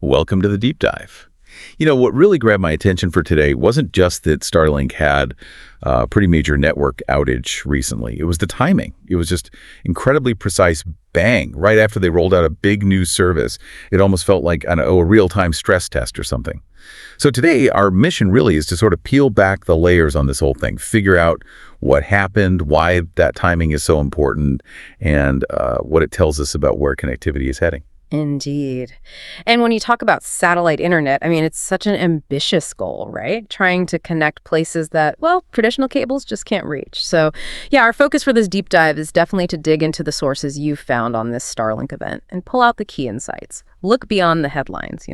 Welcome to the deep dive. What really grabbed my attention for today wasn't just that Starlink had a pretty major network outage recently. It was the timing. It was just incredibly precise bang right after they rolled out a big new service. It almost felt like a real-time stress test or something. So today, our mission really is to sort of peel back the layers on this whole thing, figure out what happened, why that timing is so important, and what it tells us about where connectivity is heading. Indeed. And when you talk about satellite internet, it's such an ambitious goal, right? Trying to connect places that, traditional cables just can't reach. So, our focus for this deep dive is definitely to dig into the sources you've found on this Starlink event and pull out the key insights. Look beyond the headlines,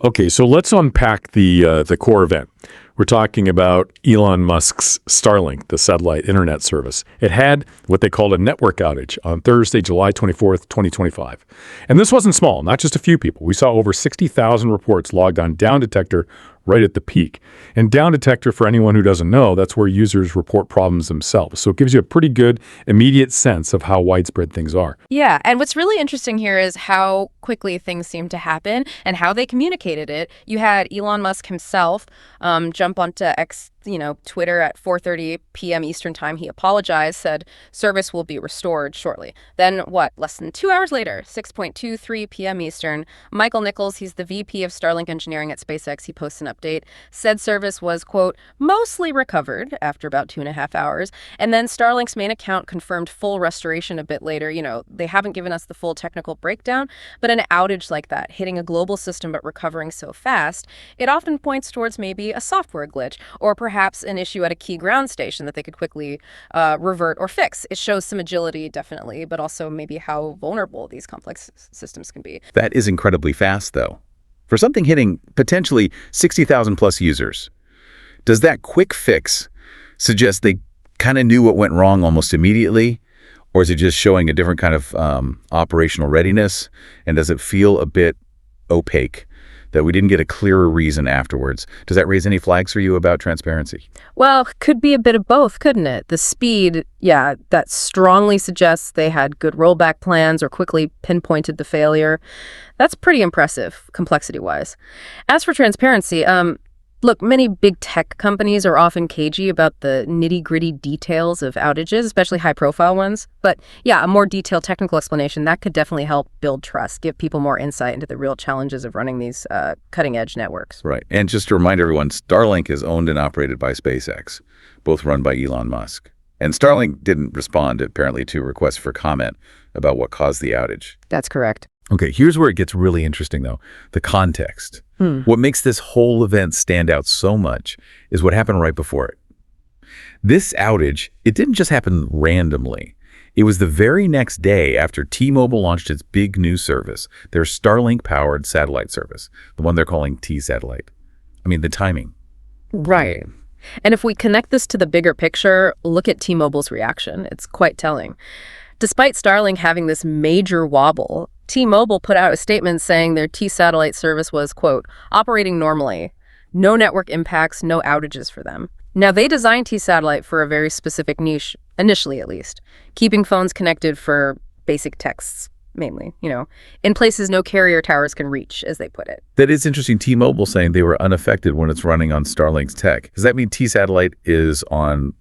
Okay, so let's unpack the core event. We're talking about Elon Musk's Starlink, the satellite internet service. It had what they called a network outage on Thursday, July 24th, 2025. And this wasn't small, not just a few people. We saw over 60,000 reports logged on Down Detector right at the peak. And Down Detector, for anyone who doesn't know, that's where users report problems themselves. So it gives you a pretty good immediate sense of how widespread things are. Yeah, and what's really interesting here is how quickly things seem to happen and how they communicated it. You had Elon Musk himself jump onto Twitter at 4:30 p.m. Eastern time. He apologized, said service will be restored shortly. Then less than 2 hours later, 6:23 p.m. Eastern, Michael Nichols, he's the VP of Starlink Engineering at SpaceX, he posts an update, said service was, quote, mostly recovered after about 2.5 hours. And then Starlink's main account confirmed full restoration a bit later. They haven't given us the full technical breakdown, but an outage like that, hitting a global system but recovering so fast, it often points towards maybe a software glitch or perhaps an issue at a key ground station that they could quickly revert or fix. It shows some agility, definitely, but also maybe how vulnerable these complex systems can be. That is incredibly fast, though. For something hitting potentially 60,000 plus users, does that quick fix suggest they kind of knew what went wrong almost immediately? Or is it just showing a different kind of operational readiness? And does it feel a bit opaque that we didn't get a clearer reason afterwards? Does that raise any flags for you about transparency? Well, could be a bit of both, couldn't it? The speed, that strongly suggests they had good rollback plans or quickly pinpointed the failure. That's pretty impressive, complexity-wise. As for transparency, look, many big tech companies are often cagey about the nitty-gritty details of outages, especially high-profile ones. But a more detailed technical explanation, that could definitely help build trust, give people more insight into the real challenges of running these cutting-edge networks. Right. And just to remind everyone, Starlink is owned and operated by SpaceX, both run by Elon Musk. And Starlink didn't respond, apparently, to requests for comment about what caused the outage. That's correct. Okay, here's where it gets really interesting, though. The context. What makes this whole event stand out so much is what happened right before it. This outage, it didn't just happen randomly. It was the very next day after T-Mobile launched its big new service, their Starlink-powered satellite service, the one they're calling T-Satellite. The timing. Right. And if we connect this to the bigger picture, look at T-Mobile's reaction. It's quite telling. Despite Starlink having this major wobble, T-Mobile put out a statement saying their T-Satellite service was, quote, operating normally. No network impacts, no outages for them. Now, they designed T-Satellite for a very specific niche, initially at least, keeping phones connected for basic texts, mainly, in places no carrier towers can reach, as they put it. That is interesting. T-Mobile saying they were unaffected when it's running on Starlink's tech. Does that mean T-Satellite is on,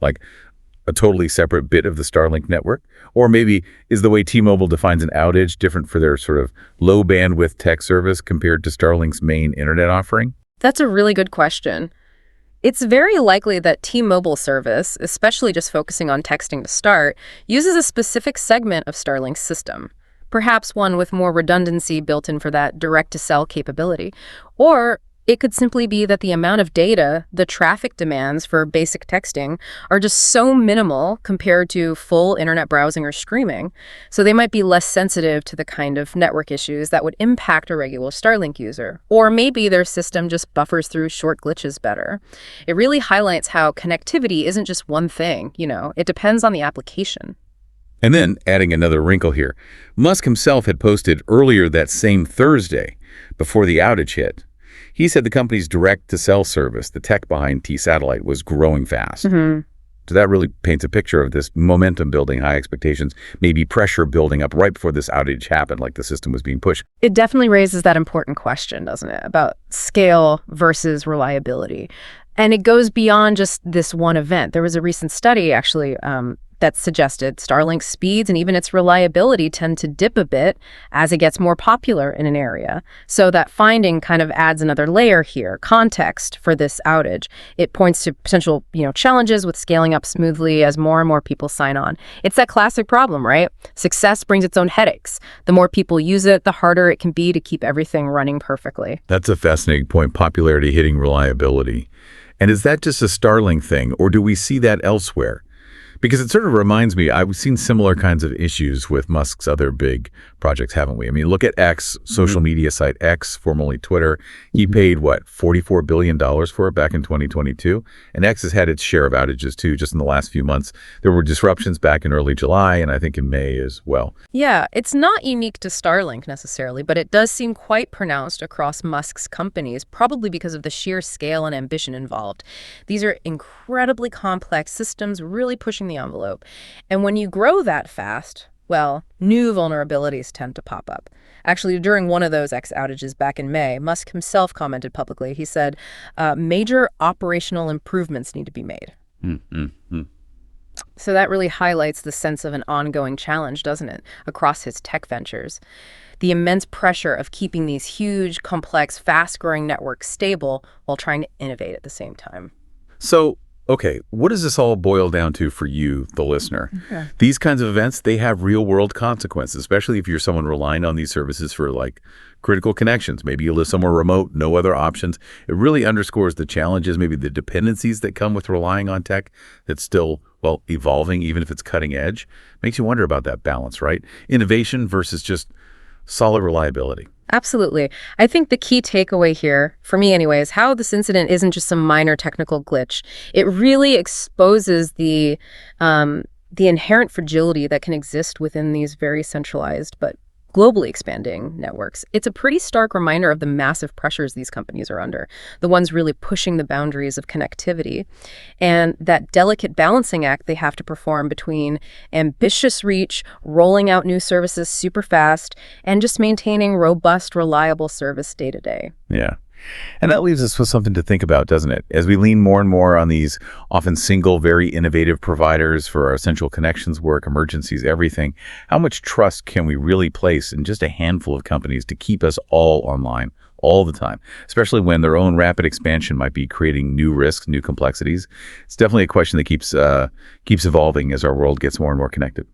a totally separate bit of the Starlink network? Or maybe is the way T-Mobile defines an outage different for their sort of low bandwidth tech service compared to Starlink's main internet offering? That's a really good question. It's very likely that T-Mobile service, especially just focusing on texting to start, uses a specific segment of Starlink's system, perhaps one with more redundancy built in for that direct-to-cell capability. Or it could simply be that the amount of data, the traffic demands for basic texting, are just so minimal compared to full internet browsing or streaming. So they might be less sensitive to the kind of network issues that would impact a regular Starlink user. Or maybe their system just buffers through short glitches better. It really highlights how connectivity isn't just one thing, it depends on the application. And then, adding another wrinkle here, Musk himself had posted earlier that same Thursday, before the outage hit, he said the company's direct-to-cell service, the tech behind T-Satellite, was growing fast. Does So that really paints a picture of this momentum building, high expectations, maybe pressure building up right before this outage happened, like the system was being pushed. It definitely raises that important question, doesn't it, about scale versus reliability. And it goes beyond just this one event. There was a recent study, actually, that suggested Starlink's speeds and even its reliability tend to dip a bit as it gets more popular in an area. So that finding kind of adds another layer here, context for this outage. It points to potential, challenges with scaling up smoothly as more and more people sign on. It's that classic problem, right? Success brings its own headaches. The more people use it, the harder it can be to keep everything running perfectly. That's a fascinating point, popularity hitting reliability. And is that just a Starlink thing, or do we see that elsewhere? Because it sort of reminds me, I've seen similar kinds of issues with Musk's other big projects, haven't we? I mean, look at X, social media site X, formerly Twitter. He paid, $44 billion for it back in 2022? And X has had its share of outages, too, just in the last few months. There were disruptions back in early July, and I think in May as well. Yeah, it's not unique to Starlink necessarily, but it does seem quite pronounced across Musk's companies, probably because of the sheer scale and ambition involved. These are incredibly complex systems, really pushing the envelope. And when you grow that fast, well, new vulnerabilities tend to pop up. Actually, during one of those X outages back in May, Musk himself commented publicly. He said, major operational improvements need to be made. So that really highlights the sense of an ongoing challenge, doesn't it, across his tech ventures? The immense pressure of keeping these huge, complex, fast-growing networks stable while trying to innovate at the same time. So, okay, what does this all boil down to for you, the listener? Yeah. These kinds of events, they have real-world consequences, especially if you're someone relying on these services for, critical connections. Maybe you live somewhere remote, no other options. It really underscores the challenges, maybe the dependencies that come with relying on tech that's still, evolving, even if it's cutting edge. Makes you wonder about that balance, right? Innovation versus just solid reliability. Absolutely. I think the key takeaway here, for me anyway, is how this incident isn't just some minor technical glitch. It really exposes the inherent fragility that can exist within these very centralized but globally expanding networks. It's a pretty stark reminder of the massive pressures these companies are under, the ones really pushing the boundaries of connectivity, and that delicate balancing act they have to perform between ambitious reach, rolling out new services super fast, and just maintaining robust, reliable service day to day. Yeah. And that leaves us with something to think about, doesn't it? As we lean more and more on these often single, very innovative providers for our essential connections work, emergencies, everything, how much trust can we really place in just a handful of companies to keep us all online all the time, especially when their own rapid expansion might be creating new risks, new complexities? It's definitely a question that keeps evolving as our world gets more and more connected.